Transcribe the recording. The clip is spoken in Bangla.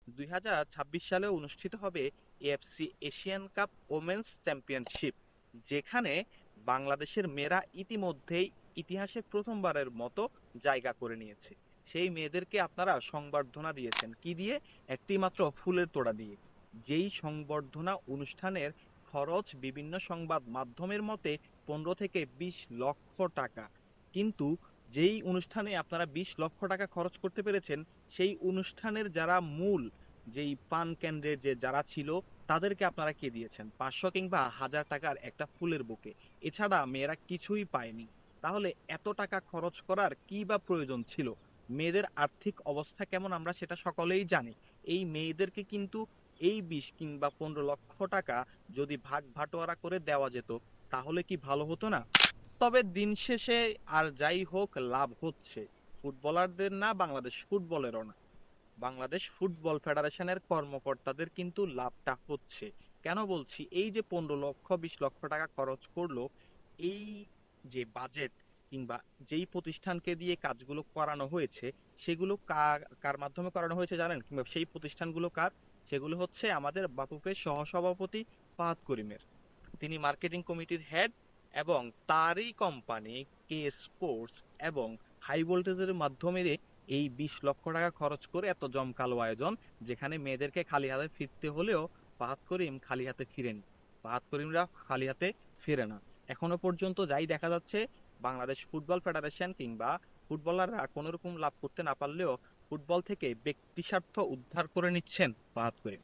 2026 সালে অনুষ্ঠিত হবে AFC Asian cup women's championship, যেখানে বাংলাদেশের মেয়েরা ইতিমধ্যেই ইতিহাসে প্রথমবারের মতো জায়গা করে নিয়েছে। সেই মেয়েদেরকে আপনারা সংবর্ধনা দিয়েছেন কি দিয়ে? একটি মাত্র ফুলের তোড়া দিয়ে। যেই সংবর্ধনা অনুষ্ঠানের খরচ বিভিন্ন সংবাদ মাধ্যমের মতে 15 থেকে 20 লক্ষ টাকা। কিন্তু যেই অনুষ্ঠানে আপনারা 20 লক্ষ টাকা খরচ করতে পেরেছেন, সেই অনুষ্ঠানের যারা মূল যেই পান কেন্দ্রের যারা ছিল, তাদেরকে আপনারা কে দিয়েছেন 500 কিংবা 1000 টাকার একটা ফুলের বুকে। এছাড়া মেয়েরা কিছুই পায়নি। তাহলে এত টাকা খরচ করার কি বা প্রয়োজন ছিল? মেয়েদের আর্থিক অবস্থা কেমন আমরা সেটা সকলেই জানি। এই মেয়েদেরকে কিন্তু এই 20 কিংবা 15 লক্ষ টাকা যদি ভাগ ভাটোয়ারা করে দেওয়া যেত, তাহলে কি ভালো হতো না? তবে দিন শেষে আর যাই হোক, লাভ হচ্ছে ফুটবলারদের না, বাংলাদেশ ফুটবলেরও না, বাংলাদেশ ফুটবল ফেডারেশনের কর্মকর্তাদের কিন্তু লাভটা হচ্ছে। কেন বলছি? এই যে 15 লক্ষ 20 লক্ষ টাকা খরচ করলো, এই যে বাজেট কিংবা যেই প্রতিষ্ঠানকে দিয়ে কাজগুলো করানো হয়েছে, সেগুলো কার কার মাধ্যমে করানো হয়েছে জানেন? কিংবা সেই প্রতিষ্ঠানগুলো কার? সেগুলো হচ্ছে আমাদের বাফুফের সহসভাপতি ফাহাদ করিমের। তিনি মার্কেটিং কমিটির হেড, এবং তারই কোম্পানি কে স্পোর্টস এবং হাই ভোল্টেজের মাধ্যমে এই 20 লক্ষ টাকা খরচ করে এত জমকালো আয়োজন, যেখানে মেয়েদেরকে খালি হাতে ফিরতে হলেও ফাহাদ করিম খালি হাতে ফিরেন। ফাহাদ করিমরা খালি হাতে ফিরে না। এখনো পর্যন্ত যাই দেখা যাচ্ছে, বাংলাদেশ ফুটবল ফেডারেশন কিংবা ফুটবলাররা কোনো রকম লাভ করতে না পারলেও ফুটবল থেকে ব্যক্তিস্বার্থ উদ্ধার করে নিচ্ছেন ফাহাদ করিম।